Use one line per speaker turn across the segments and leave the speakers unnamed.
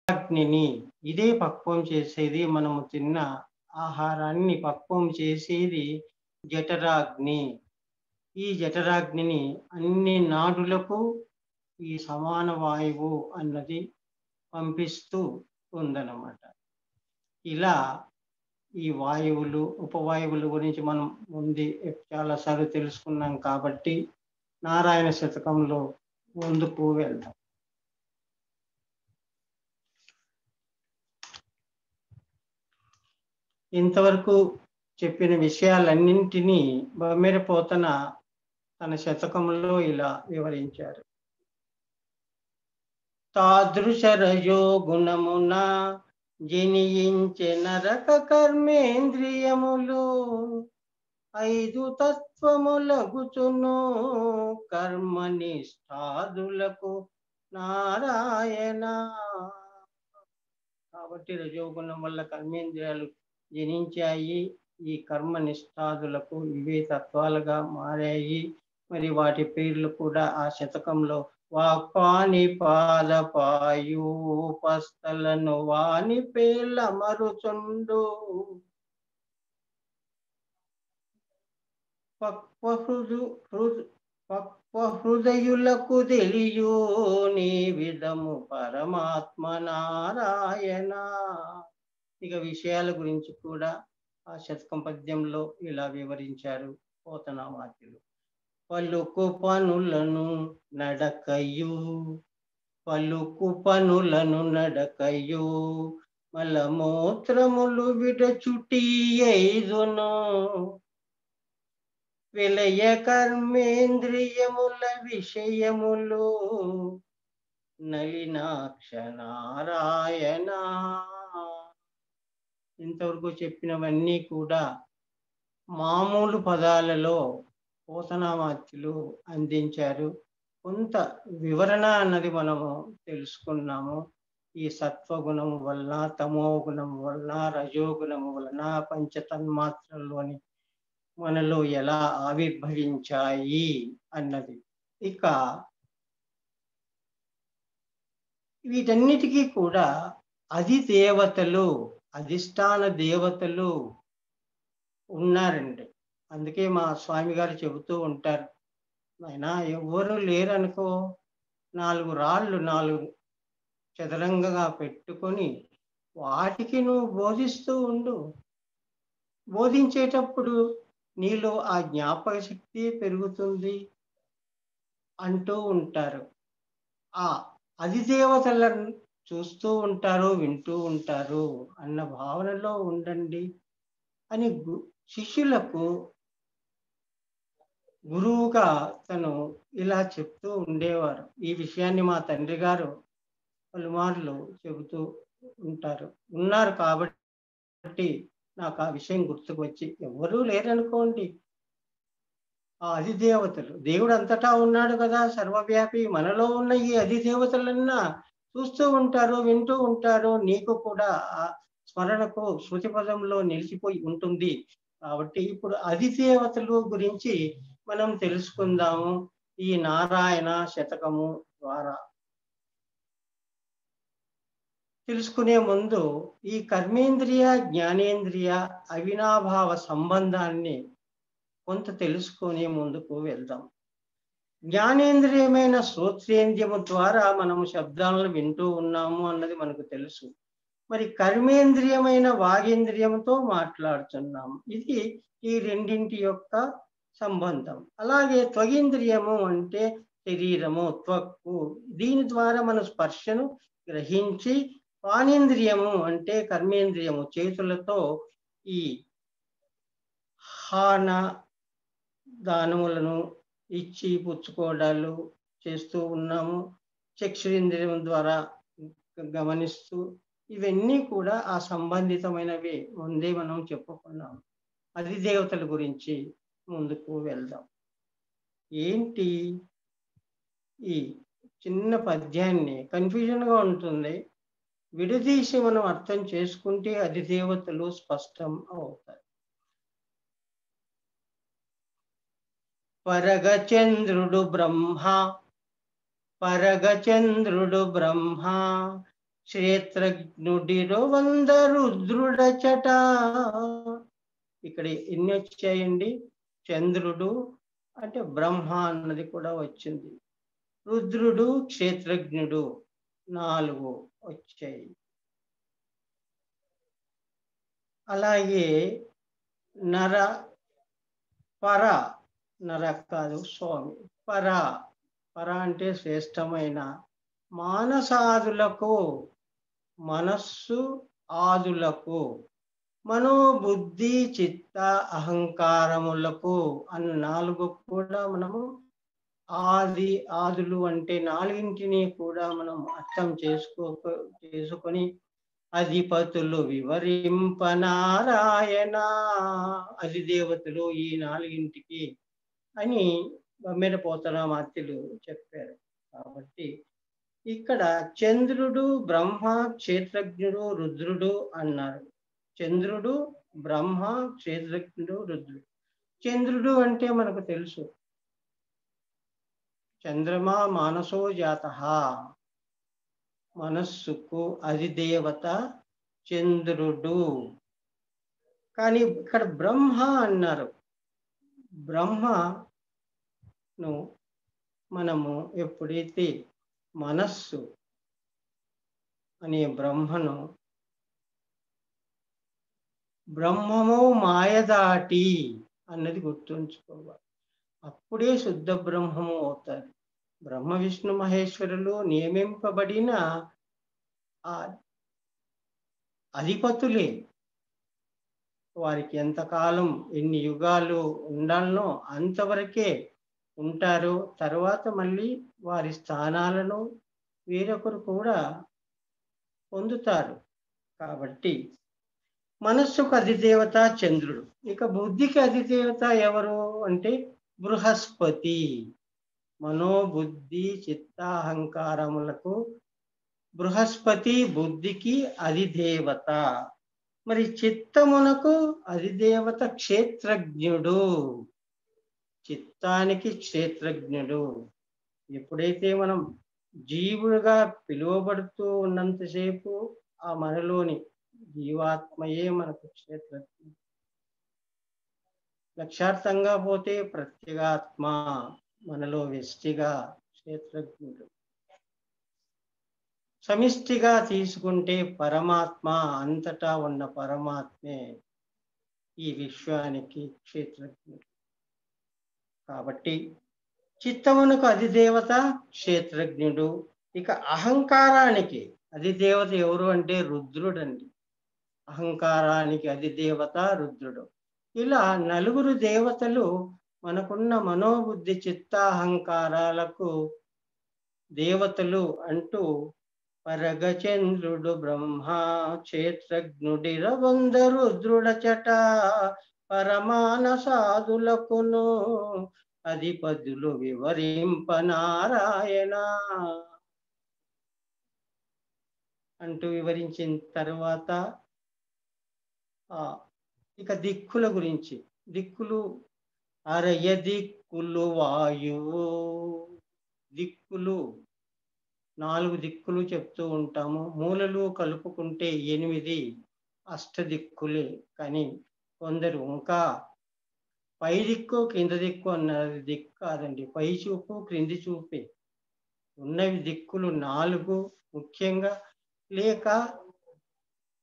అగ్నిని ఇదే పక్వం చేసేది. మనము తిన్న ఆహారాన్ని పక్వం చేసేది జఠరాగ్ని. ఈ జఠరాగ్నిని అన్ని నాడులకు ఈ సమాన వాయువు అన్నది పంపిస్తూ ఉందన్నమాట. ఇలా ఈ వాయువులు, ఉపవాయువుల గురించి మనం చాలా సార్లు తెలుసుకున్నాం కాబట్టి నారాయణ శతకంలో ముందుకు వెళ్దాం. ఇంతవరకు చెప్పిన విషయాలన్నింటినీ బమ్మెరపోతన తన శతకంలో ఇలా వివరించారు. తాదృశ రజో గుణమున జనియించె నరక కర్మేంద్రియములు 5 తత్వములగుచును కర్మనిష్ఠాదులకు నారాయణ. కాబట్టి రజోగుణం వల్ల కర్మేంద్రియాలు జనించాయి. ఈ కర్మ నిష్ఠాదులకు ఇవే తత్వాలుగా మారాయి. మరి వాటి పేర్లు కూడా ఆ శతకంలో వాక్పాని పాదపాయూపస్థలను వాని పేర్ల మరుచుండు పక్వహృదయులకు తెలియు నీ విధము పరమాత్మ నారాయణ. ఇక విషయాల గురించి కూడా ఆ శతకం పద్యంలో ఇలా వివరించారు పోతనామాత్యులు. పలుకు పనులను నడకయు మలమూత్రములు విడచుటి 5ను విలయ కర్మేంద్రియముల విషయములు నలినాక్ష నారాయణ. ఇంతవరకు చెప్పినవన్నీ కూడా మామూలు పదాలలో పోతనామాత్యులు అందించారు. కొంత వివరణ అన్నది మనము తెలుసుకున్నాము. ఈ సత్వగుణము వలన, తమో గుణము వలన, రజోగుణము వలన పంచతన్మాత్రల్లోని మనలో ఎలా ఆవిర్భవించాయి అన్నది. ఇక వీటన్నిటికీ కూడా అధిదేవతలు, అధిష్టాన దేవతలు ఉన్నారండి. అందుకే మా స్వామి గారు చెబుతూ ఉంటారు, అయినా ఎవ్వరూ లేరనుకో 4 రాళ్ళు 4 చదరంగంగా పెట్టుకొని వాటికి నువ్వు బోధిస్తూ ఉండు. బోధించేటప్పుడు నీలో ఆ జ్ఞాపక శక్తి పెరుగుతుంది అంటూ ఉంటారు. ఆ అధిదేవతలను చూస్తూ ఉంటారు, వింటూ ఉంటారు అన్న భావనలో ఉండండి అని శిష్యులకు గురువుగా తను ఇలా చెప్తూ ఉండేవారు. ఈ విషయాన్ని మా తండ్రి గారు పలుమార్లు చెబుతూ ఉన్నారు కాబట్టి నాకు ఆ విషయం గుర్తుకు వచ్చి, ఎవరూ లేరనుకోండి, ఆ అధిదేవతలు, దేవుడు అంతటా ఉన్నాడు కదా, సర్వవ్యాపి. మనలో ఉన్న ఈ అధిదేవతలన్నా చూస్తూ ఉంటారు, వింటూ ఉంటారు. నీకు కూడా ఆ స్మరణకు శృతి పదంలో నిలిచిపోయి ఉంటుంది. కాబట్టి ఇప్పుడు అధిదేవతలు గురించి మనం తెలుసుకుందాము ఈ నారాయణ శతకము ద్వారా. తెలుసుకునే ముందు ఈ కర్మేంద్రియ, జ్ఞానేంద్రియ అవినాభావ సంబంధాన్ని కొంత తెలుసుకొని ముందుకు వెళ్దాం. జ్ఞానేంద్రియమైన శ్రోత్రేంద్రియము ద్వారా మనము శబ్దాలను వింటూ ఉన్నాము అన్నది మనకు తెలుసు. మరి కర్మేంద్రియమైన వాగేంద్రియంతో మాట్లాడుతున్నాము. ఇది ఈ రెండింటి యొక్క సంబంధం. అలాగే త్వగింద్రియము అంటే శరీరము, త్వక్కు. దీని ద్వారా మన స్పర్శను గ్రహించి, పానేంద్రియము అంటే కర్మేంద్రియము, చేతులతో ఈ హాన దానములను ఇచ్చి పుచ్చుకోవడాలు చేస్తూ ఉన్నాము. చక్షురింద్రియం ద్వారా గమనిస్తూ, ఇవన్నీ కూడా ఆ సంబంధితమైనవి ముందే మనం చెప్పుకున్నాము. అధిదేవతల గురించి ముందుకు వెళ్దాం. ఏంటి ఈ చిన్న పద్యాన్ని కన్ఫ్యూజన్గా ఉంటుంది, విడదీసి మనం అర్థం చేసుకుంటే అధిదేవతలు స్పష్టం అవుతాయి. పరగచంద్రుడు బ్రహ్మ క్షేత్రజ్ఞుడిరో వంద రుద్రుడచట. ఇక్కడ ఎన్ని వచ్చాయండి? చంద్రుడు అంటే బ్రహ్మ అన్నది కూడా వచ్చింది. రుద్రుడు, క్షేత్రజ్ఞుడు 4 వచ్చాయి. అలాగే నర పర, నర కాదు స్వామి, పర అంటే శ్రేష్టమైన మానసాదులకు, మనస్సు ఆదులకు, మనోబుద్ధి చిత్త అహంకారములకు అన్న 4 కూడా మనము ఆదులు అంటే 4 కూడా మనం అర్థం చేసుకొని అధిపతులు వివరింపనారాయణ, అధిదేవతలు ఈ 4 అని బమ్మెర పోతనామాత్యులు చెప్పారు. కాబట్టి ఇక్కడ చంద్రుడు, బ్రహ్మ, క్షేత్రజ్ఞుడు, రుద్రుడు అన్నారు. చంద్రుడు, బ్రహ్మ, క్షేత్రజ్ఞుడు, రుద్రుడు. చంద్రుడు అంటే మనకు తెలుసు, చంద్రమా మానసో జాతః, మనస్సుకు అధిదేవత చంద్రుడు. కానీ ఇక్కడ బ్రహ్మ అన్నారు. బ్రహ్మను మనము ఎప్పుడైతే మనస్సు అనే బ్రహ్మను బ్రహ్మము మాయదాటి అన్నది గుర్తుంచుకోవాలి. అప్పుడే శుద్ధ బ్రహ్మము అవుతారు. బ్రహ్మ విష్ణు మహేశ్వరులు నియమింపబడిన అధిపతులే. వారికి ఎంతకాలం ఎన్ని యుగాలు ఉండాలనో అంతవరకే ఉంటారు. తర్వాత మళ్ళీ వారి స్థానాలను వేరొకరు కూడా పొందుతారు. కాబట్టి మనస్సుకు అధిదేవత చంద్రుడు. ఇక బుద్ధికి అధిదేవత ఎవరు అంటే బృహస్పతి. మనోబుద్ధి చిత్తాహంకారములకు బృహస్పతి బుద్ధికి అధిదేవత. మరి చిత్తమునకు అధిదేవత క్షేత్రజ్ఞుడు, చిత్తానికి క్షేత్రజ్ఞుడు. ఎప్పుడైతే మనం జీవుడుగా పిలువబడుతూ ఉన్నంతసేపు ఆ మనలోని జీవాత్మయే మనకు క్షేత్రజ్ఞుడు. లక్ష్యార్థంగా పోతే ప్రత్యేగాత్మ మనలో వ్యష్టిగా క్షేత్రజ్ఞుడు. సమిష్టిగా తీసుకుంటే పరమాత్మ, అంతటా ఉన్న పరమాత్మే ఈ విశ్వానికి క్షేత్రజ్ఞుడు. కాబట్టి చిత్తమునకు అధిదేవత క్షేత్రజ్ఞుడు. ఇక అహంకారానికి అధిదేవత ఎవరు అంటే రుద్రుడండి. అహంకారానికి అధిదేవత రుద్రుడు. ఇలా 4 దేవతలు మనకున్న మనోబుద్ధి చిత్తాహంకారాలకు దేవతలు అంటూ పరగచంద్రుడు బ్రహ్మ క్షేత్రజ్ఞుడిర రుద్రుడచట, పరమానసాదులకును అధిపతులు వివరింపనారాయణ అంటూ వివరించిన తర్వాత ఇక దిక్కుల గురించి. దిక్కులు 6 దిక్కులు వాయువు. దిక్కులు 4 దిక్కులు చెప్తూ ఉంటాము. మూలలు కలుపుకుంటే 8 అష్టదిక్కులే. కానీ కొందరు ఇంకా పై దిక్కు కింద దిక్కు అన్నది దిక్కు కాదండి, పై చూపు క్రింది చూపే. ఉన్నవి దిక్కులు 4 ముఖ్యంగా, లేక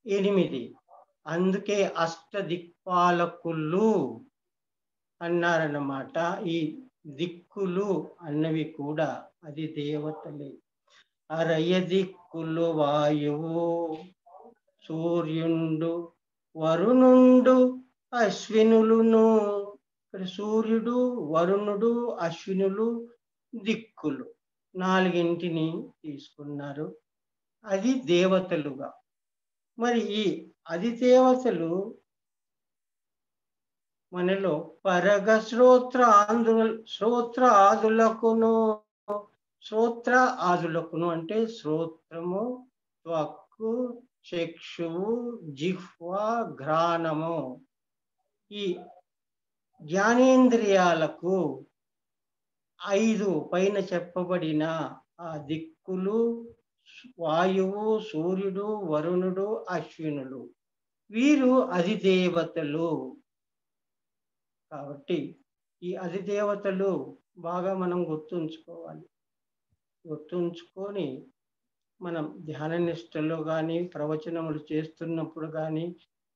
8. అందుకే అష్టదిక్పాలకులు అన్నారన్నమాట. ఈ దిక్కులు అన్నవి కూడా అది దేవతలే. 6 దిక్కులు వాయువు, సూర్యుండు, వరుణుండు, అశ్వినులును. ఇక్కడ సూర్యుడు, వరుణుడు, అశ్వినులు దిక్కులు 4 తీసుకున్నారు. అది దేవతలుగా. మరి ఈ అధిదేవతలు మనలో పరగ శ్రోత్ర ఆదులకును అంటే శ్రోత్రము, త్వక్కు, చక్షువు, జిహ్వ, ఘ్రాణము, ఈ జ్ఞానేంద్రియాలకు 5 పైన చెప్పబడిన ఆ దిక్కులు వాయువు, సూర్యుడు, వరుణుడు, అశ్వినులు వీరు అధిదేవతలు. కాబట్టి ఈ అధిదేవతలు బాగా మనం గుర్తుంచుకోవాలి. గుర్తుంచుకొని మనం ధ్యాన నిష్టలో కానీ ప్రవచనములు చేస్తున్నప్పుడు కానీ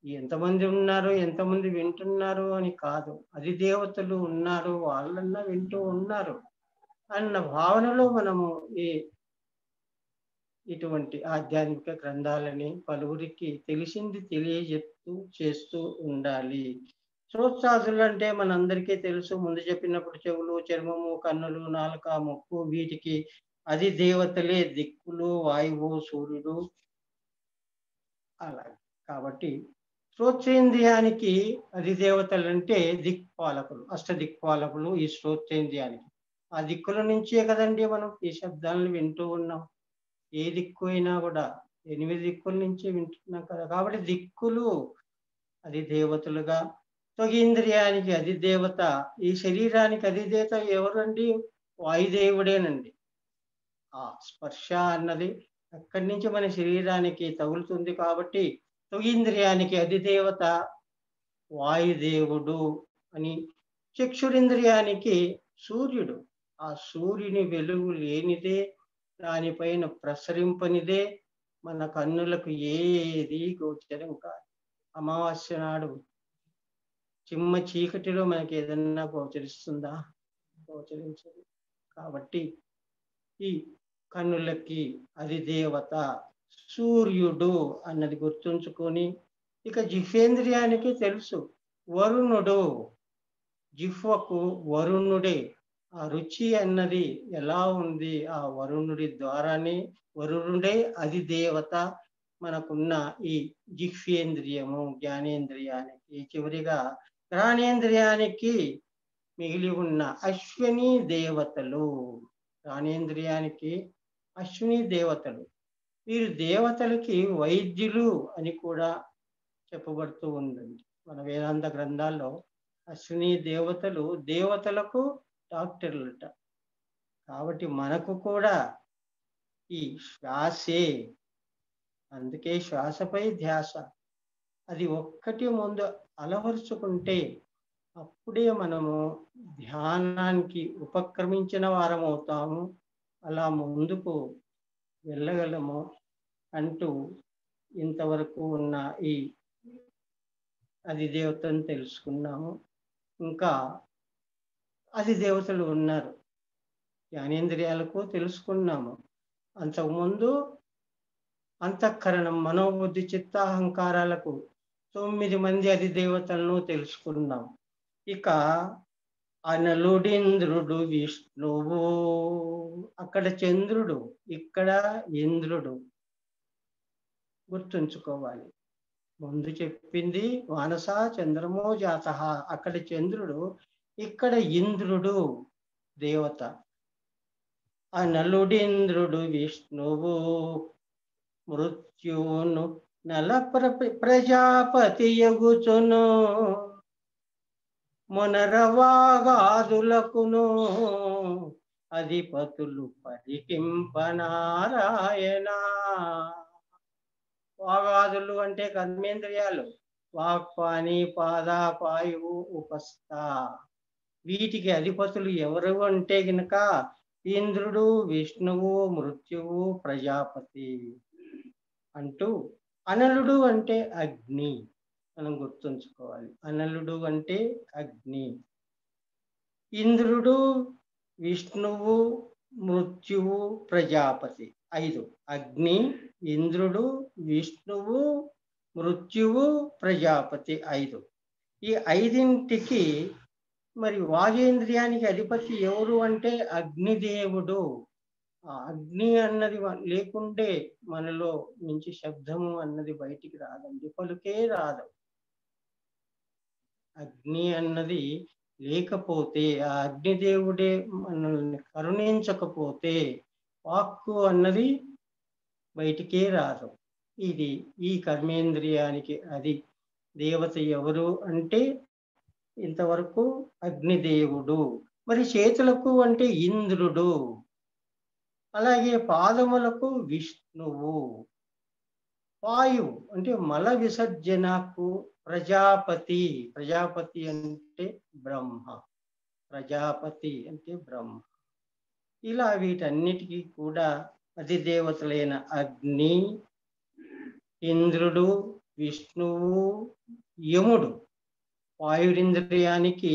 ఎంతమంది ఉన్నారు, ఎంతమంది వింటున్నారు అని కాదు, అధిదేవతలు ఉన్నారు, వాళ్ళన్నా వింటూ ఉన్నారు అన్న భావనలో మనము ఇటువంటి ఆధ్యాత్మిక గ్రంథాలని పలువురికి తెలిసింది తెలియజెప్తూ చేస్తూ ఉండాలి. శ్రోత్సాదులు అంటే మనందరికీ తెలుసు, ముందు చెప్పినప్పుడు చెవులు, చర్మము, కన్నులు, నాలుక, ముక్కు వీటికి అది దేవతలే దిక్కులు, వాయువు, సూర్యుడు అలా. కాబట్టి శ్రోత్రేంద్రియానికి అది దేవతలు అంటే దిక్పాలకులు, అష్టదిక్పాలకులు ఈ శ్రోత్రేంద్రియానికి. ఆ దిక్కుల నుంచే కదండి మనం ఈ శబ్దాలను వింటూ ఉన్నాం. ఏ దిక్కు అయినా కూడా 8 దిక్కుల నుంచి వింటున్నాం కదా. కాబట్టి దిక్కులు అది దేవతలుగా, త్వగీంద్రియానికి అది దేవత, ఈ శరీరానికి అది దేవత ఎవరండి? వాయుదేవుడేనండి. ఆ స్పర్శ అన్నది అక్కడి నుంచి మన శరీరానికి తగులుతుంది. కాబట్టి త్వగీంద్రియానికి అది దేవత వాయుదేవుడు అని. చక్షురింద్రియానికి సూర్యుడు, ఆ సూర్యుని వెలుగు లేనిదే, దానిపైన ప్రసరింపనిదే మన కన్నులకు ఏది గోచరం కాదు. అమావాస్య నాడు చిమ్మ చీకటిలో మనకి ఏదన్నా గోచరిస్తుందా? గోచరించదు. కాబట్టి ఈ కన్నులకి అది దేవత సూర్యుడు అన్నది గుర్తుంచుకొని, ఇక జిహ్వేంద్రియానికి తెలుసు వరుణుడు, జిహ్వకు వరుణుడే. ఆ రుచి అన్నది ఎలా ఉంది? ఆ వరుణుడి ద్వారానే, వరుణుడే అది దేవత మనకున్న ఈ జిహ్వేంద్రియము. జ్ఞానేంద్రియానికి చివరిగా ఘ్రాణేంద్రియానికి మిగిలి ఉన్న అశ్విని దేవతలు. ఘ్రాణేంద్రియానికి అశ్విని దేవతలు. వీరు దేవతలకి వైద్యులు అని కూడా చెప్పబడుతూ ఉందండి మన వేదాంత గ్రంథాల్లో. అశ్విని దేవతలు దేవతలకు డాక్టర్లుట. కాబట్టి మనకు కూడా ఈ శ్వాసే, అందుకే శ్వాసపై ధ్యాస, అది ఒక్కటి ముందు అలవరుచుకుంటే అప్పుడే మనము ధ్యానానికి ఉపక్రమించిన వారం అవుతాము, అలా ముందుకు వెళ్ళగలము అంటూ ఇంతవరకు ఉన్న ఈ అది దేవతను తెలుసుకున్నాము. ఇంకా అది దేవతలు ఉన్నారు, జ్ఞానేంద్రియాలకు తెలుసుకున్నాము. అంతకుముందు అంతఃకరణం, మనోబుద్ధి, చిత్తాహంకారాలకు 9 మంది అది దేవతలను తెలుసుకున్నాం. ఇక అనలుడింద్రుడు విష్ణువు, అక్కడ చంద్రుడు, ఇక్కడ ఇంద్రుడు. గుర్తుంచుకోవాలి, ముందు చెప్పింది మానస చంద్రమో జాత, అక్కడ చంద్రుడు, ఇక్కడ ఇంద్రుడు దేవత. అనలుడింద్రుడు విష్ణువు మృత్యువును నల ప్రజాపతి యగుచును, మునరవాగాదులకును అధిపతులు పరికింపనారాయణ. వాగాదులు అంటే కర్మేంద్రియాలు, వాక్, పాని, పాద, పాయువు, ఉపస్థ. వీటికి అధిపతులు ఎవరు అంటే గనక ఇంద్రుడు, విష్ణువు, మృత్యువు, ప్రజాపతి అంటూ. అనలుడు అంటే అగ్ని, మనం గుర్తుంచుకోవాలి. అనలుడు అంటే అగ్ని. ఇంద్రుడు, విష్ణువు, మృత్యువు, ప్రజాపతి 5. అగ్ని, ఇంద్రుడు, విష్ణువు, మృత్యువు, ప్రజాపతి 5. ఈ 5ంటికి మరి వాగేంద్రియానికి అధిపతి ఎవరు అంటే అగ్నిదేవుడు. ఆ అగ్ని అన్నది లేకుంటే మనలో నుంచి శబ్దము అన్నది బయటికి రాదండి, పలుకే రాదు. అగ్ని అన్నది లేకపోతే, ఆ అగ్నిదేవుడే మనల్ని కరుణించకపోతే వాక్కు అన్నది బయటికే రాదు. ఇది ఈ కర్మేంద్రియానికి అది దేవత ఎవరు అంటే ఇంతవరకు అగ్నిదేవుడు. మరి చేతులకు అంటే ఇంద్రుడు. అలాగే పాదములకు విష్ణువు. వాయువు అంటే మల విసర్జనకు ప్రజాపతి. ప్రజాపతి అంటే బ్రహ్మ. ప్రజాపతి అంటే బ్రహ్మ. ఇలా వీటన్నిటికీ కూడా అధిదేవతలైన అగ్ని, ఇంద్రుడు, విష్ణువు, యముడు. వాయురింద్రియానికి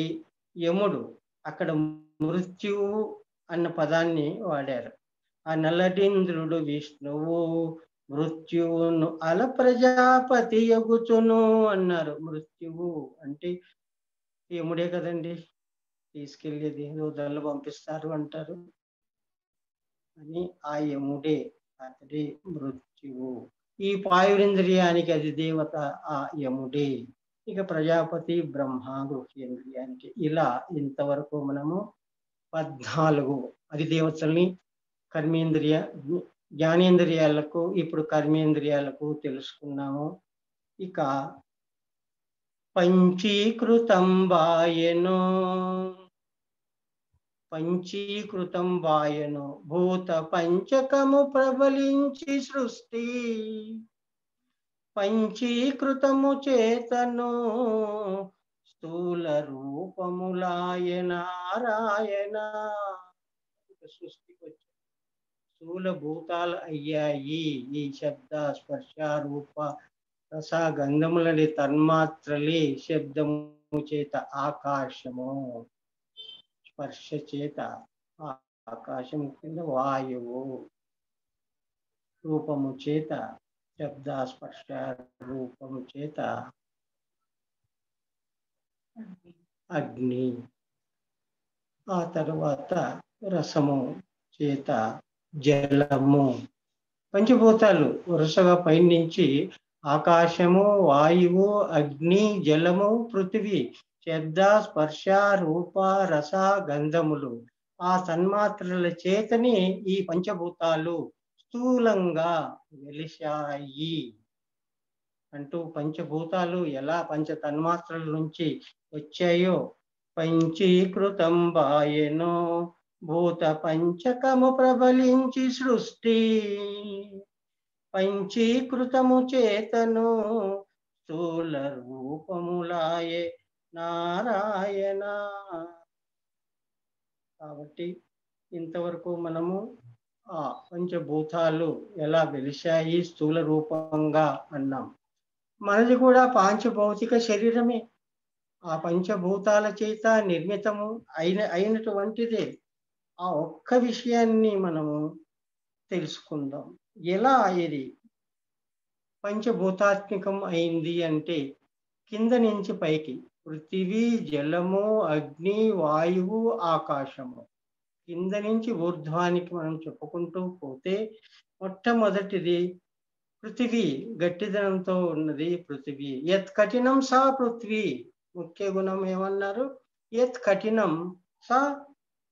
యముడు. అక్కడ మృత్యువు అన్న పదాన్ని వాడారు. ఆ నల్లటింద్రుడు విష్ణువు మృత్యువును అల ప్రజాపతి యగుచును అన్నారు. మృత్యువు అంటే యముడే కదండి, తీసుకెళ్ళేది దూతలను పంపిస్తారు అంటారు అని. ఆ యముడే, అతడే మృత్యువు. ఈ పాయురింద్రియానికి అది దేవత ఆ యముడే. ఇక ప్రజాపతి బ్రహ్మ గృహేంద్రియానికి. ఇలా ఇంతవరకు మనము 14 అధిదేవతల్ని కర్మేంద్రియ జ్ఞానేంద్రియాలకు, ఇప్పుడు కర్మేంద్రియాలకు తెలుసుకున్నాము. ఇక పంచీకృతం వాయను, పంచీకృతం వాయను భూత పంచకము ప్రబలించి సృష్టి, పంచీకృతము చేతను స్థూల రూపములాయ నారాయణ. సృష్టికి వచ్చి స్థూల భూతాలు అయ్యాయి. ఈ శబ్ద స్పర్శ రూప రస గంధములని తన్మాత్రలే. శబ్దము చేత ఆకాశము, స్పర్శ చేత ఆకాశము కింద వాయువు, రూపము చేత శబ్ద స్పర్శ రూపము చేత అగ్ని, ఆ తరువాత రసము చేత జలము. పంచభూతాలు వరుసగా పైనుంచి ఆకాశము, వాయువు, అగ్ని, జలము, పృథివీ, శబ్ద స్పర్శ రూప రస గంధములు, ఆ తన్మాత్రల చేతని ఈ పంచభూతాలు స్థూలంగా వెలిశాయి అంటూ పంచభూతాలు ఎలా పంచ తన్మాత్రల నుంచి వచ్చాయో పంచీకృతం వాయనో భూత పంచకము ప్రబలించి సృష్టి, పంచీకృతము చేతను స్థూల రూపములాయే నారాయణ. కాబట్టి ఇంతవరకు మనము ఆ పంచభూతాలు ఎలా వెలిశాయి స్థూల రూపంగా అన్నాం. మనది కూడా పాంచభౌతిక శరీరమే. ఆ పంచభూతాల చేత నిర్మితము అయినటువంటిదే. ఆ ఒక్క విషయాన్ని మనము తెలుసుకుందాం. ఎలా ఇది పంచభూతాత్మికం అయింది అంటే కింద నుంచి పైకి పృథివీ, జలము, అగ్ని, వాయువు, ఆకాశము. కింద నుంచి ఊర్ధ్వానికి మనం చెప్పుకుంటూ పోతే మొట్టమొదటిది పృథివీ. గట్టిదనంతో ఉన్నది పృథివీ. యత్ కఠినం సా పృథ్వీ. ముఖ్య గుణం ఏమన్నారు? యత్ కఠినం సా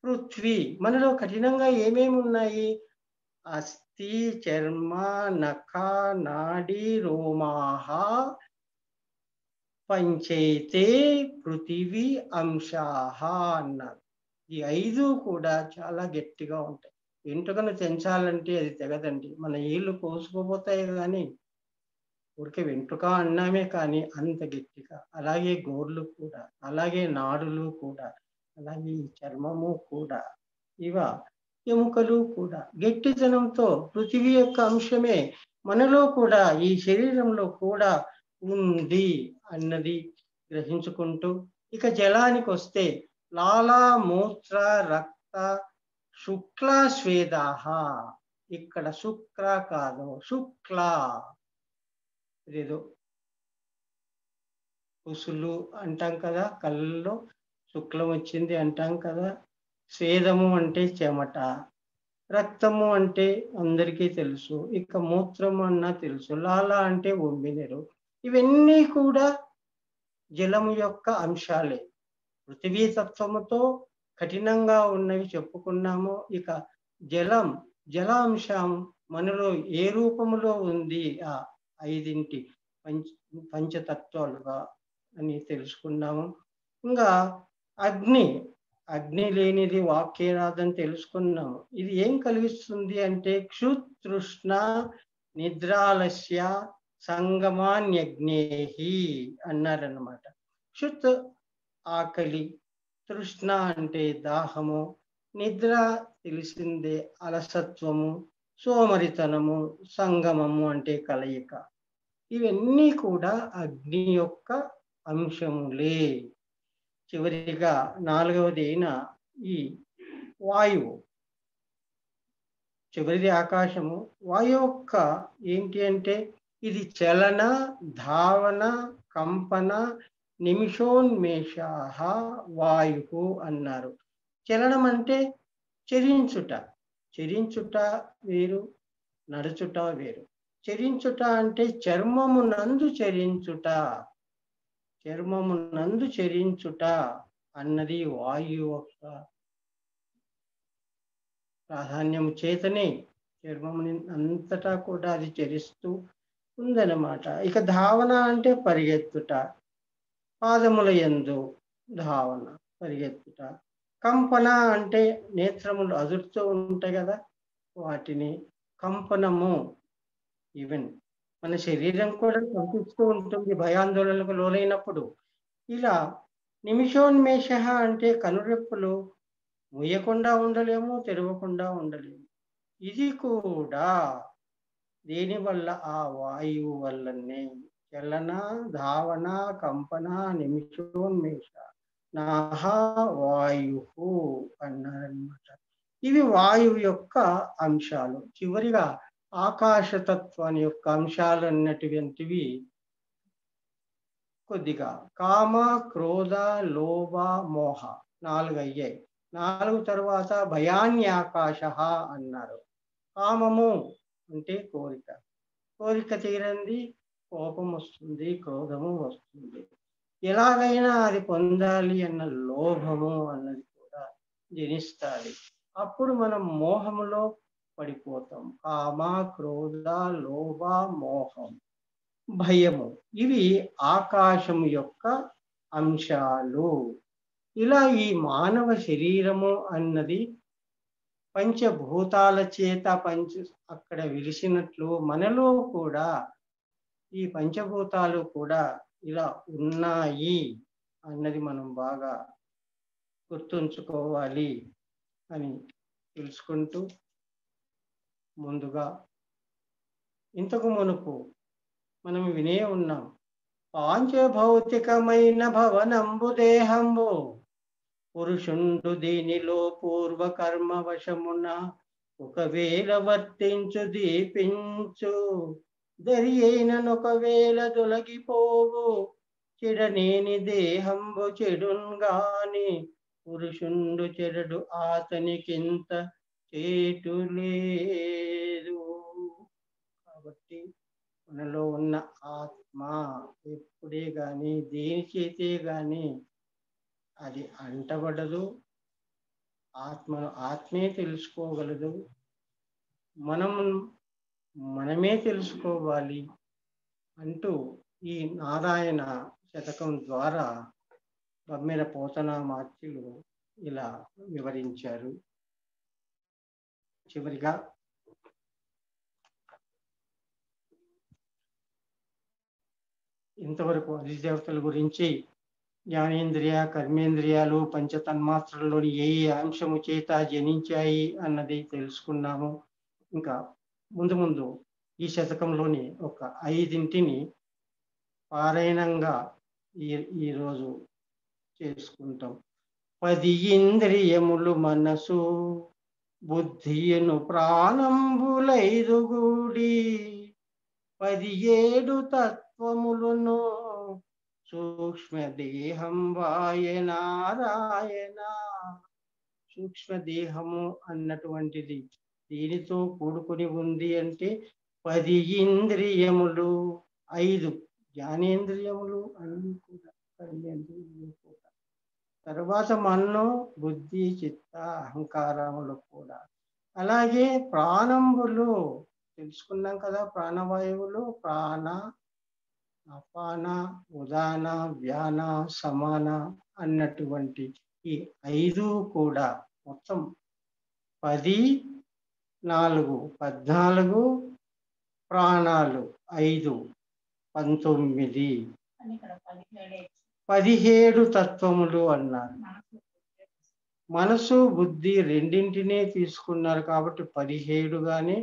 పృథ్వీ. మనలో కఠినంగా ఏమేమి ఉన్నాయి? అస్థి, చర్మ, నఖ, నాడి, రోమాహ, పంచైతే పృథివీ అంశాహ అన్నారు. ఈ 5 కూడా చాలా గట్టిగా ఉంటాయి. వెంట్రుకను తెంచాలంటే అది తెగదండి. మన ఏళ్ళు కోసుకోపోతాయి కానీ ఊరికే వెంట్రుక అన్నామే కానీ అంత గట్టిగా. అలాగే గోర్లు కూడా, అలాగే నాడులు కూడా, అలాగే ఈ చర్మము కూడా, ఇవ ఎముకలు కూడా గట్టితనంతో పృథివీ యొక్క అంశమే మనలో కూడా ఈ శరీరంలో కూడా ఉంది అన్నది గ్రహించుకుంటూ ఇక జలానికి వస్తే లాల, మూత్ర, రక్త, శుక్ల, స్వేదాహ. ఇక్కడ శుక్ర కాదు, శుక్ల. ఇదేదో కుసులు అంటాం కదా, కళ్ళలో శుక్లం వచ్చింది అంటాం కదా. స్వేదము అంటే చెమట, రక్తము అంటే అందరికీ తెలుసు. ఇక మూత్రము అన్నా తెలుసు. లాల అంటే ఉమ్మినీరు. ఇవన్నీ కూడా జలము యొక్క అంశాలే. పృథివీ తత్వముతో కఠినంగా ఉన్నవి చెప్పుకున్నాము. ఇక జలం, జలాంశం మనలో ఏ రూపములో ఉంది? ఆ 5 పంచతత్వాలుగా అని తెలుసుకున్నాము. ఇంకా అగ్ని, అగ్ని లేనిది వాక్కే రాదని తెలుసుకున్నాము. ఇది ఏం కలిగిస్తుంది అంటే క్షుతృష్ణ నిద్రాలస్య సంగమాన్యగ్నేహి అన్నారన్నమాట. క్షుత్ ఆకలి, తృష్ణ అంటే దాహము, నిద్ర తెలిసిందే అలసత్వము, సోమరితనము, సంగమము అంటే కలయిక. ఇవన్నీ కూడా అగ్ని యొక్క అంశములే. చివరిగా 4వది అయిన ఈ వాయువు, చివరిది ఆకాశము. వాయువు యొక్క ఏంటి అంటే ఇది చలన, ధావన, కంపన, నిమిషోన్మేష వాయు అన్నారు. చలనం అంటే చరించుట. చరించుట వేరు, నడుచుట వేరు. చరించుట అంటే చర్మమునందు చరించుట. చర్మమునందు చరించుట అన్నది వాయువు యొక్క ప్రాధాన్యం చేతనే చర్మముని అంతటా కూడా అది చరిస్తూ ఉందన్నమాట. ఇక ధావన అంటే పరిగెత్తుట, పాదముల యందు ధావన, పరిగెత్తుట. కంపన అంటే నేత్రములు అదురుతూ ఉంటాయి కదా, వాటిని కంపనము. ఈవెన్ మన శరీరం కూడా కంపిస్తూ ఉంటుంది భయాందోళనకు లోనైనప్పుడు. ఇలా నిమిషోన్మేష అంటే కనురెప్పులు మూయకుండా ఉండలేము, తెరవకుండా ఉండలేము. ఇది కూడా దేని వల్ల? ఆ వాయువు వల్లనే. చలన, ధావన, కంపన, నిమిషోన్మేష నాహ వాయు అన్నారన్నమాట. ఇవి వాయువు యొక్క అంశాలు. చివరిగా ఆకాశతత్వాన్ని యొక్క అంశాలు అన్నటువంటివి కొద్దిగా కామ, క్రోధ, లోభ, మోహ 4 అయ్యాయి. 4 తర్వాత భయాన్యాకాశ అన్నారు. కామము అంటే కోరిక. కోరిక తీరంది కోపం వస్తుంది, క్రోధము వస్తుంది. ఎలాగైనా అది పొందాలి అన్న లోభము అన్నది కూడా జనిస్తుంది. అప్పుడు మనం మోహములో పడిపోతాం. కామ, క్రోధ, లోభ, మోహం, భయము, ఇవి ఆకాశము యొక్క అంశాలు. ఇలా ఈ మానవ శరీరము అన్నది పంచభూతాల చేత అక్కడ విరిసినట్లు మనలో కూడా ఈ పంచభూతాలు కూడా ఇలా ఉన్నాయి అన్నది మనం బాగా గుర్తుంచుకోవాలి అని తెలుసుకుంటూ, ముందుగా ఇంతకు మునుపు మనం వినే ఉన్నాం, పాంచభౌతికమైన భవనంబు దేహంబు పురుషుండు దీనిలో పూర్వకర్మ వశమున ఒకవేళ వర్తించు దీపించు దరి అయిననొకవేళ తొలగిపోవు చెడనేని దేహంబు చెడున్గాని పురుషుండు చెరడు ఆతనికింత చేటు లేదు. కాబట్టి మనలో ఉన్న ఆత్మ ఎప్పుడే గాని దేని చేతే గాని అది అంటబడదు. ఆత్మను ఆత్మే తెలుసుకోగలదు. మనమే తెలుసుకోవాలి అంటూ ఈ నారాయణ శతకం ద్వారా బమ్మెర పోతనామాత్యులు ఇలా వివరించారు. చివరిగా ఇంతవరకు అధిదేవతల గురించి, జ్ఞానేంద్రియ, కర్మేంద్రియాలు, పంచతన్మాత్రల్లోని ఏ అంశము చేత జనించాయి అన్నది తెలుసుకున్నాము. ఇంకా ముందు ముందు ఈ శతకంలోని ఒక 5 పారాయణంగా ఈరోజు చేసుకుంటాం. 10 ఇంద్రియములు మనసు బుద్ధియును ప్రాణంబులైదుగూడి 17 తత్వములను సూక్ష్మదేహం వాయ నారాయణ. సూక్ష్మదేహము అన్నటువంటిది దీనితో కూడుకుని ఉంది అంటే 10 ఇంద్రియములు, 5 జ్ఞానేంద్రియములు అన్ని కూడా, కర్మేంద్రియములు కూడా, తర్వాత మనో, బుద్ధి, చిత్త, అహంకారములు కూడా. అలాగే ప్రాణంబులు తెలుసుకున్నాం కదా, ప్రాణవాయువులు ప్రాణ, అపాన, ఉదాన, వ్యాన, సమాన అన్నటువంటి ఈ 5 కూడా మొత్తం 10, 4, 14 ప్రాణాలు 5, 19, 17 తత్వములు అన్నారు. మనసు బుద్ధి రెండింటినే తీసుకున్నారు కాబట్టి 17గానే,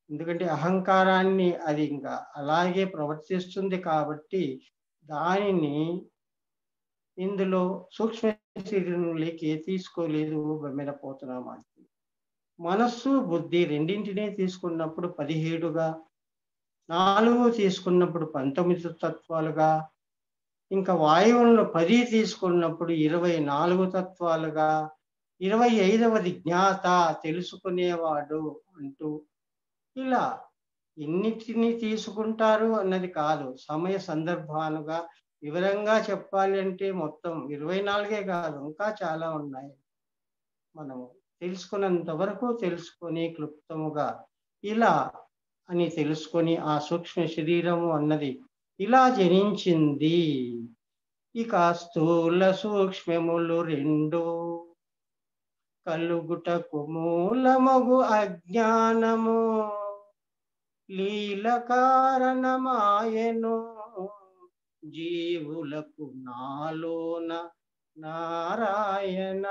ఎందుకంటే అహంకారాన్ని అది ఇంకా అలాగే ప్రవర్తిస్తుంది కాబట్టి దానిని ఇందులో సూక్ష్మ శరీరంలోకి తీసుకోలేదు. బెమ్మెరపోతున్నాం. మనస్సు బుద్ధి రెండింటినే తీసుకున్నప్పుడు 17గా, 4 తీసుకున్నప్పుడు 19 తత్వాలుగా, ఇంకా వాయువులను 10 తీసుకున్నప్పుడు 24 తత్వాలుగా, 25వది జ్ఞాత తెలుసుకునేవాడు అంటూ ఇలా ఎన్నిటిని తీసుకుంటారు అన్నది కాదు, సమయ సందర్భాలుగా వివరంగా చెప్పాలి అంటే మొత్తం 24 కాదు, ఇంకా చాలా ఉన్నాయి. మనము తెలుసుకున్నంత వరకు తెలుసుకొని క్లుప్తముగా ఇలా అని తెలుసుకొని ఆ సూక్ష్మ శరీరము అన్నది ఇలా జనించింది. ఇక స్థూల సూక్ష్మములు 2 కలుగుటకు మూలమగు అజ్ఞానము లీల కారణమాయెను జీవులకు నాలోన నారాయణ.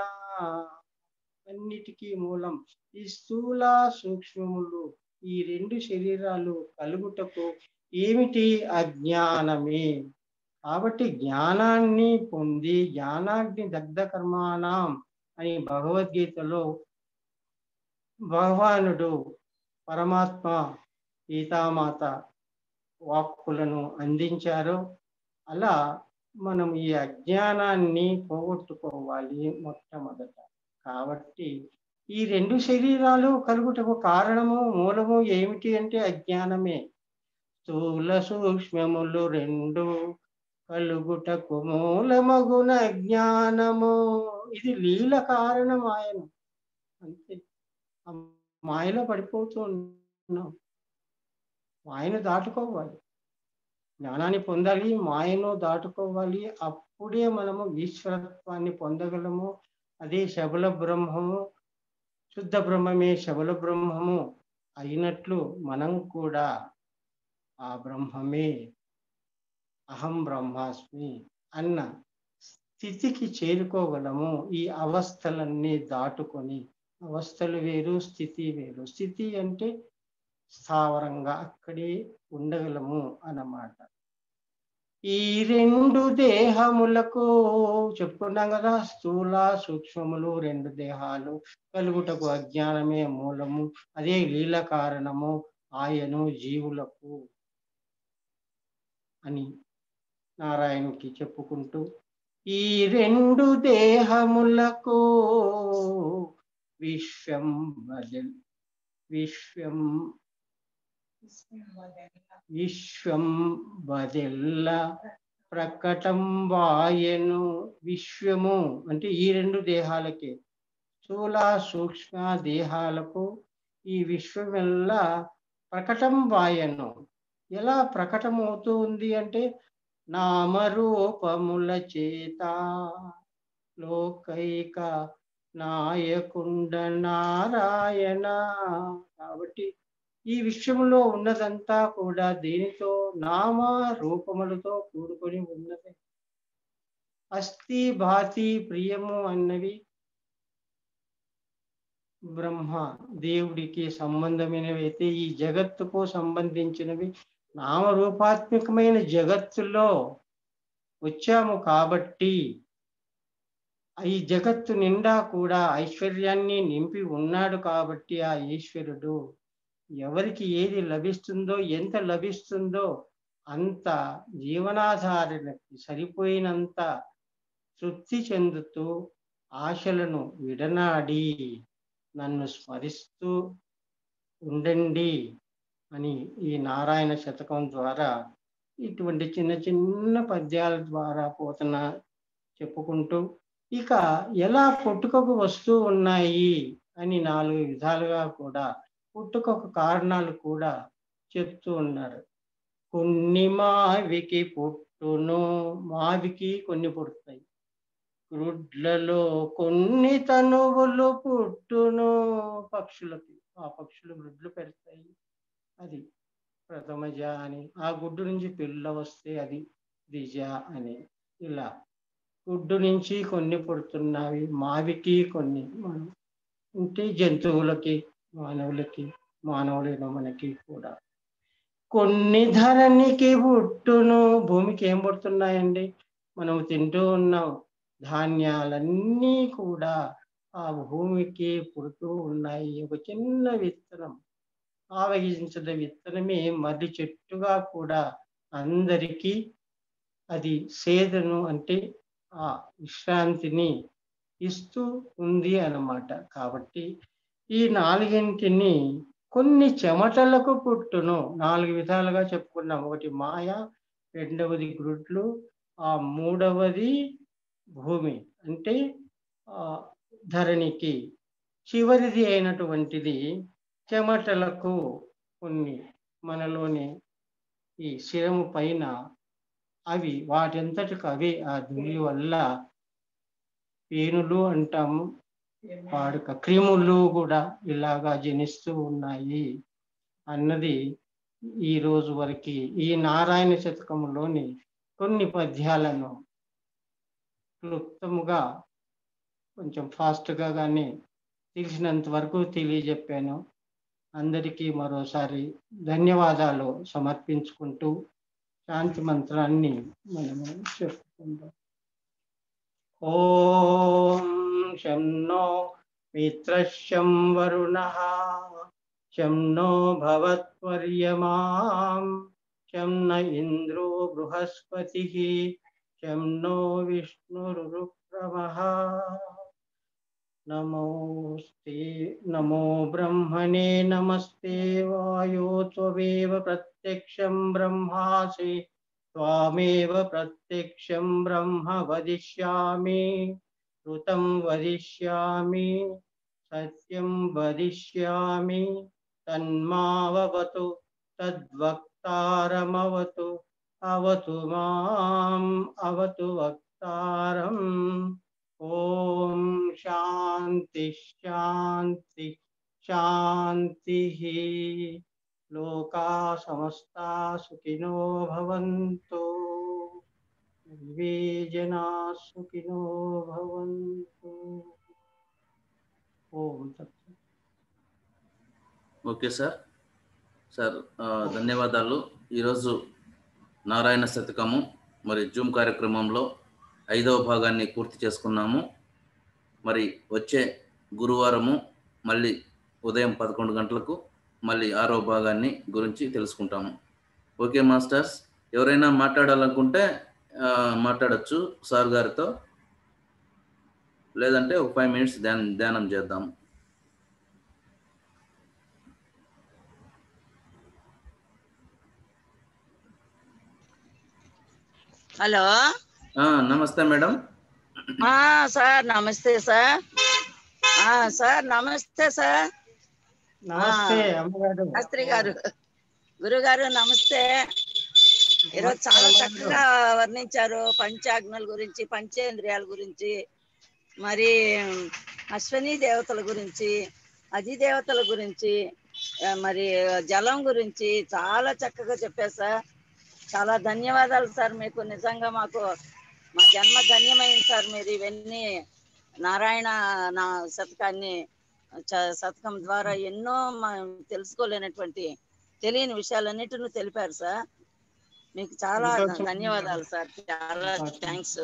అన్నిటికీ మూలం ఈ స్థూల సూక్ష్మములు, ఈ 2 శరీరాలు కలుగుటకు ఏమిటి? అజ్ఞానమే. కాబట్టి జ్ఞానాన్ని పొంది జ్ఞానాగ్ని దగ్ధ కర్మాణం అని భగవద్గీతలో భగవానుడు పరమాత్మ సీతామాత వాక్కులను అందించారు. అలా మనం ఈ అజ్ఞానాన్ని పోగొట్టుకోవాలి మొట్టమొదట. కాబట్టి ఈ 2 శరీరాలు కలుగుటకు కారణము మూలము ఏమిటి అంటే అజ్ఞానమే. స్థూల సూక్ష్మములు 2 కలుగుటకు మూలమగున అజ్ఞానము. ఇది లీల కారణమాయను. అంతే, మాయలో పడిపోతూ ఉన్నాం. మాయను దాటుకోవాలి, జ్ఞానాన్ని పొందాలి, మాయను దాటుకోవాలి. అప్పుడే మనము ఈశ్వరత్వాన్ని పొందగలము. అదే శబల బ్రహ్మము, శుద్ధ బ్రహ్మమే శబల బ్రహ్మము అయినట్లు మనం కూడా ఆ బ్రహ్మమే అహం బ్రహ్మాస్మి అన్న స్థితికి చేరుకోగలము. ఈ అవస్థలన్నీ దాటుకొని, అవస్థలు వేరు స్థితి వేరు. స్థితి అంటే స్థావరంగా అక్కడే ఉండగలము అన్నమాట. ఈ 2 దేహములకు చెప్పుకున్నాం కదా, స్థూల సూక్ష్మములు 2 దేహాలు కలుగుటకు అజ్ఞానమే మూలము, అదే లీల కారణము ఆయను జీవులకు అని నారాయణుకి చెప్పుకుంటూ ఈ 2 దేహములకు విశ్వం బదెల్ల ప్రకటం వాయను. విశ్వము అంటే ఈ 2 దేహాలకే, స్థూల సూక్ష్మ దేహాలకు ఈ విశ్వమెల్లా ప్రకటం వాయను. ఎలా ప్రకటమవుతూ ఉంది అంటే నామరూపముల చేత లోకైక నాయకుండ నారాయణ. కాబట్టి ఈ విశ్వంలో ఉన్నదంతా కూడా దేనితో? నామ రూపములతో కూడుకొని ఉన్నది. అస్థి భాతి ప్రియము అన్నవి బ్రహ్మ దేవుడికి సంబంధమైనవి అయితే, ఈ జగత్తుకు సంబంధించినవి నామరూపాత్మకమైన జగత్తులో వచ్చాము. కాబట్టి ఈ జగత్తు నిండా కూడా ఐశ్వర్యాన్ని నింపి ఉన్నాడు. కాబట్టి ఆ ఈశ్వరుడు ఎవరికి ఏది లభిస్తుందో, ఎంత లభిస్తుందో అంత జీవనాధారణకి సరిపోయినంత తృప్తి చెందుతూ ఆశలను విడనాడి నన్ను స్మరిస్తూ ఉండండి అని ఈ నారాయణ శతకం ద్వారా, ఇటువంటి చిన్న చిన్న పద్యాల ద్వారా పోతన చెప్పుకుంటూ, ఇక ఎలా పుట్టుకకు వస్తూ ఉన్నాయి అని 4 విధాలుగా కూడా పుట్టుకకు కారణాలు కూడా చెప్తూ ఉన్నారు. కొన్ని మావికి పుట్టును, మావికి కొన్ని పుడతాయి. గ్రుడ్లలో కొన్ని తనువులు పుట్టును. పక్షులకి, ఆ పక్షులు గ్రుడ్లు పెడతాయి, అది ప్రథమజ అని. ఆ గుడ్డు నుంచి పిల్ల వస్తే అది ద్విజ అని. ఇలా గుడ్డు నుంచి కొన్ని పుడుతున్నవి, మావికి కొన్ని మనం ఉంటే జంతువులకి, మానవులకి, మానవులైన మనకి కూడా. కొన్ని ధరణికి పుట్టును. భూమికి ఏం పుడుతున్నాయండి? మనం తింటూ ఉన్నాం ధాన్యాలన్నీ కూడా ఆ భూమికి పుడుతూ ఉన్నాయి. ఒక చిన్న విత్తనం, ఆవగించద విత్తనమే మర్రి చెట్టుగా కూడా అందరికీ అది సేదను అంటే ఆ విశ్రాంతిని ఇస్తూ ఉంది అన్నమాట. కాబట్టి ఈ నాలుగింటిని కొన్ని చెమటలకు పుట్టును. 4 విధాలుగా చెప్పుకున్నాం. ఒకటి మాయ, రెండవది గ్రుడ్లు, ఆ మూడవది భూమి అంటే ధరణికి, చివరిది అయినటువంటిది చెమటలకు. కొన్ని మనలోని ఈ శిరము పైన అవి వాటంతటికి అవే ఆ ధూళి వల్ల పేనులు అంటాము, వాడుక క్రిములు కూడా ఇలాగా జనిస్తూ ఉన్నాయి అన్నది ఈ రోజు వరకు ఈ నారాయణ శతకములోని కొన్ని పద్యాలను క్లుప్తముగా కొంచెం ఫాస్ట్గా కానీ తెలిసినంత వరకు తెలియజెప్పాను. అందరికీ మరోసారి ధన్యవాదాలు సమర్పించుకుంటూ శాంతి మంత్రాన్ని మనము చెప్పుకుందాం. ఓం శం నో మిత్రః శం వరుణః శం నో భవత్వర్యమా శం న ఇంద్రో బృహస్పతిః శం నో విష్ణురుక్రమః. నమోస్తే నమో బ్రహ్మణే నమస్తే వాయో త్వమేవ ప్రత్యక్షం బ్రహ్మాసి త్వామేవ ప్రత్యక్షం బ్రహ్మ వదిష్యామి ఋతం వదిష్యామి సత్యం వదిష్యామి తన్మావతు తద్వక్తారమవతు అవతు మాం అవతు వక్తారం. ఓం శాంతి శాంతి శాంతి. లోకా సమస్తా సుఖినో భవంతు, సర్వే జనా సుఖినో భవంతు. ఓం తత్సత్.
Okay sir. ధన్యవాదాలు. ఈరోజు నారాయణ శతకము మరి జూమ్ కార్యక్రమంలో 5వ భాగాన్ని పూర్తి చేసుకున్నాము. మరి వచ్చే గురువారము మళ్ళీ ఉదయం 11 గంటలకు మళ్ళీ 6వ భాగాన్ని గురించి తెలుసుకుంటాము. ఓకే మాస్టర్స్, ఎవరైనా మాట్లాడాలనుకుంటే మాట్లాడచ్చు సార్ గారితో, లేదంటే ఒక 5 minutes ధ్యానం చేద్దాం.
హలో,
నమస్తే మేడం.
సార్ నమస్తే సార్. సార్ నమస్తే సార్.
నమస్తే అమ్మగారు,
శాస్త్రి గారు, గురుగారు నమస్తే. ఈరోజు చాలా చక్కగా వర్ణించారు పంచాగ్నుల గురించి, పంచేంద్రియాల గురించి, మరి అశ్వనీ దేవతల గురించి, అధిదేవతల గురించి, మరి జలం గురించి చాలా చక్కగా చెప్పారు సార్. చాలా ధన్యవాదాలు సార్ మీకు. నిజంగా మాకు మా జన్మ ధన్యమైంది సార్. మీరు ఇవన్నీ నారాయణ నా శతకాన్ని శతకం ద్వారా ఎన్నో తెలుసుకోలేనటువంటి తెలియని విషయాలన్నిటిని తెలిపారు సార్. మీకు చాలా ధన్యవాదాలు సార్. చాలా థ్యాంక్స్.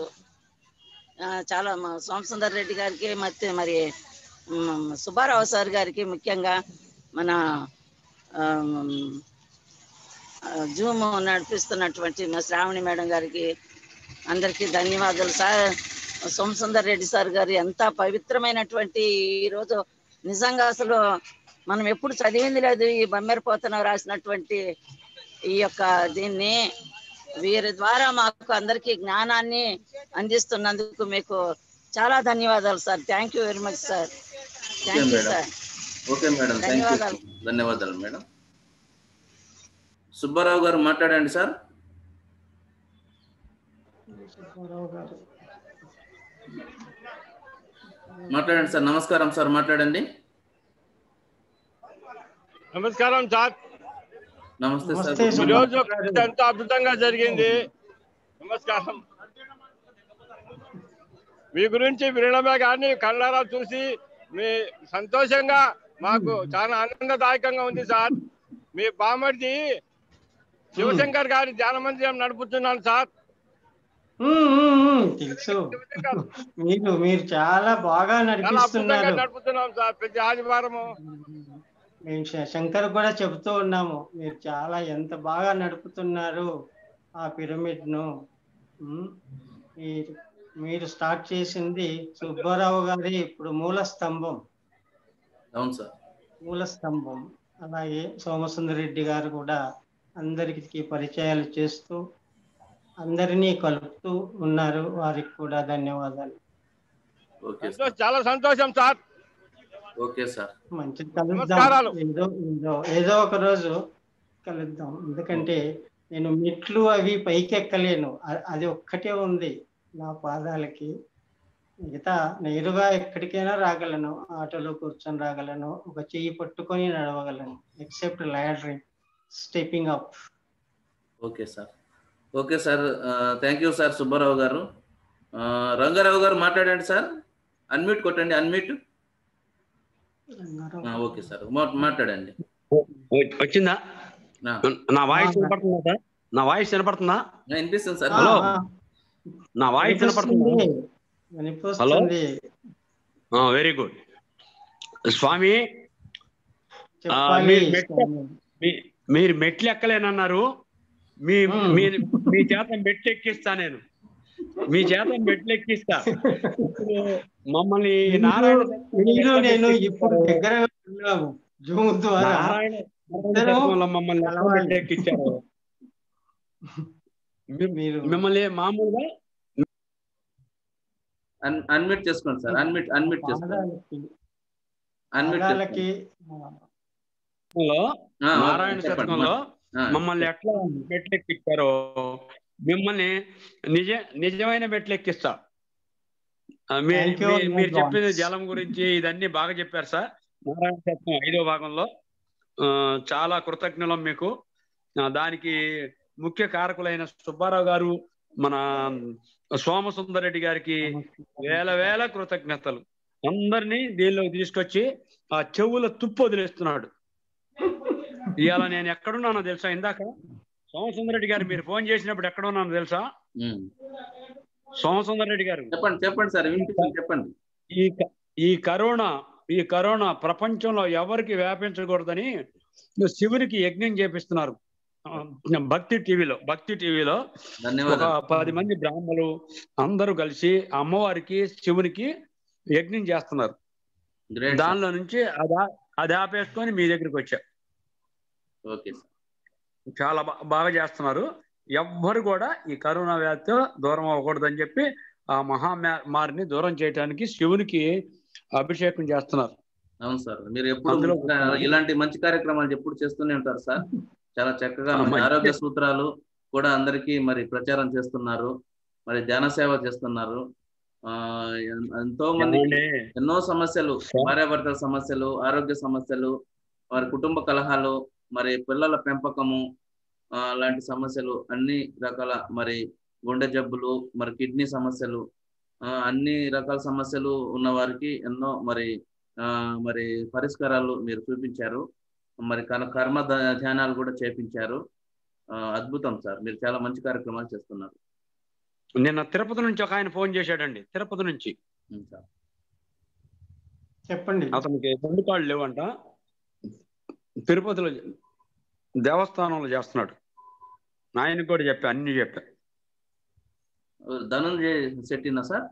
చాలా మా సోమసుందర్ రెడ్డి గారికి, మరి సుబ్బారావు సార్ గారికి, ముఖ్యంగా మన జూమ్ నడిపిస్తున్నటువంటి మా శ్రావణి మేడం గారికి అందరికీ ధన్యవాదాలు సార్. సోమసుందర్ రెడ్డి సార్ గారు ఎంత పవిత్రమైనటువంటి ఈరోజు నిజంగా అసలు మనం ఎప్పుడు చదివింది లేదు ఈ బమ్మెరపోతన రాసినటువంటి ఈ యొక్క దీన్ని. వీరి ద్వారా మాకు అందరికీ జ్ఞానాన్ని అందిస్తున్నందుకు మీకు చాలా ధన్యవాదాలు sir. Thank you very much sir. Thank you sir.
Okay madam, ధన్యవాదాలు మేడం. సుబ్బారావు గారు మాట్లాడండి సార్. మాట్లాడండి సార్. నమస్కారం సార్, మాట్లాడండి.
నమస్కారం సార్.
నమస్తే సార్.
నమస్తే
గుడ్
ఈరోజు
మార్నింగ్.
ఎంతో అద్భుతంగా జరిగింది. నమస్కారం. మీ గురించి వినడమే కానీ కళ్ళారా చూసి మీ సంతోషంగా మాకు చాలా ఆనందదాయకంగా ఉంది సార్. మీ బామర్ది శివశంకర్ గారి ధ్యాన మందిరం నడుపుతున్నాను సార్.
తెలుసు. మీరు చాలా బాగా
చాలా అద్భుతంగా
నడిపిస్తున్నారు.
నడుపుతున్నాం సార్ ప్రతి ఆదివారము.
మేము శంకర్ కూడా చెబుతూ ఉన్నాము, మీరు చాలా ఎంత బాగా నడుపుతున్నారు ఆ పిరమిడ్ ను. మీరు స్టార్ట్ చేసింది సుబ్బారావు గారి ఇప్పుడు మూల స్తంభం.
అవును సార్.
మూల స్తంభం. అలాగే సోమసుందర్ రెడ్డి గారు కూడా అందరికి పరిచయాలు చేస్తూ అందరినీ కలుపుతూ ఉన్నారు. వారికి కూడా ధన్యవాదాలు.
Okay sir.
చాలా సంతోషం సార్.
Okay sir.
మంచిది, కలుద్దాం.
నమస్కారాలు.
ఏదో ఒక రోజు కలుద్దాం. ఎందుకంటే నేను మెట్లు అవి పైకి ఎక్కలేను, అది ఒక్కటే ఉంది నా పాదాలకి. మిగతా నేరుగా ఎక్కడికైనా రాగలను, ఆటోలో కూర్చొని రాగలను, ఒక చెయ్యి పట్టుకొని నడవగలను, except laddering, stepping up.
Okay sir. Okay sir. Thank you sir Subbarao garu. Rangarao garu మాట్లాడండి సార్. అన్మ్యూట్ కొట్టండి, అన్మ్యూట్. ఓకే సార్, మాట్లాడండి.
వచ్చిందా? నా వాయిస్ వినపడుతుందా సార్? నా వాయిస్ వినపడుతుందా?
వినిపిస్తుంది సార్.
హలో, నా వాయిస్ వినపడుతుందా? Hello, very good. స్వామి, మీరు మెట్లు ఎక్కలేనన్నారు. మీ చేత మెట్లు ఎక్కిస్తా, నేను మీ చేత మెట్లు ఎక్కిస్తా. మమ్మల్ని నారాయణ
ఇప్పుడు దగ్గర
మమ్మల్ని ఎక్కించారు. మిమ్మల్ని మామూలుగా
అన్మ్యూట్ చేసుకోండి సార్. అన్మ్యూట్ చేసుకోండి.
నారాయణ శతకంలో మమ్మల్ని ఎట్లా మెట్లు ఎక్కించారో మిమ్మల్ని నిజమైన మెట్లు ఎక్కిస్తా. మీరు చెప్పింది జలం గురించి ఇదన్నీ బాగా చెప్పారు సార్. నారాయణ శతకం 5వ భాగంలో చాలా కృతజ్ఞులం మీకు. దానికి ముఖ్య కారకులైన సుబ్బారావు గారు, మన సోమసుందర్ రెడ్డి గారికి వేల కృతజ్ఞతలు. అందరినీ దీనిలోకి తీసుకొచ్చి ఆ చెవుల తుప్పు వదిలేస్తున్నాడు. ఇవాళ నేను ఎక్కడున్నానో తెలుసా? ఇందాక సోమసుందర్ రెడ్డి గారు మీరు ఫోన్ చేసినప్పుడు ఎక్కడున్నానో తెలుసా? సోమసుందర్ రెడ్డి గారు
చెప్పండి సార్. చెప్పండి.
ఈ కరోనా ప్రపంచంలో ఎవరికి వ్యాపించకూడదని శివునికి యజ్ఞం చేపిస్తున్నారు. భక్తి టీవీలో ఒక 10 మంది బ్రాహ్మణులు అందరూ కలిసి అమ్మవారికి శివునికి యజ్ఞం చేస్తున్నారు. దానిలో నుంచి అది ఆపేసుకొని మీ దగ్గరికి వచ్చా. చాలా బాగా చేస్తున్నారు. ఎవ్వరు కూడా ఈ కరోనా వ్యాధితో దూరం అవ్వకూడదని చెప్పి ఆ మహామారిని దూరం చేయడానికి శివునికి అభిషేకం చేస్తున్నారు.
అవును సార్, మీరు ఎప్పుడు ఇలాంటి మంచి కార్యక్రమాలు ఎప్పుడు చేస్తూనే ఉంటారు సార్. చాలా చక్కగా ఆరోగ్య సూత్రాలు కూడా అందరికీ మరి ప్రచారం చేస్తున్నారు. మరి ధ్యాన సేవ చేస్తున్నారు. ఎంతో మంది ఎన్నో సమస్యలు, భార్యాభర్తల సమస్యలు, ఆరోగ్య సమస్యలు, వారి కుటుంబ కలహాలు, మరి పిల్లల పెంపకము లాంటి సమస్యలు, అన్ని రకాల మరి గుండె జబ్బులు, మరి కిడ్నీ సమస్యలు, అన్ని రకాల సమస్యలు ఉన్న వారికి ఎన్నో మరి పరిష్కారాలు మీరు చూపించారు. మరి కర్మ ధ్యానాలు కూడా చేపించారు. అద్భుతం సార్, మీరు చాలా మంచి కార్యక్రమాలు చేస్తున్నారు.
నిన్న తిరుపతి నుంచి ఒక ఆయన ఫోన్ చేశాడండి. తిరుపతి నుంచి
చెప్పండి.
అతనికి 2 కాళ్ళు లేవంట. తిరుపతిలో దేవస్థానంలో చేస్తున్నాడు. ఆయనకు కూడా చెప్పా, అన్ని చెప్పా.
ధనంజయ్ శెట్టినా సార్?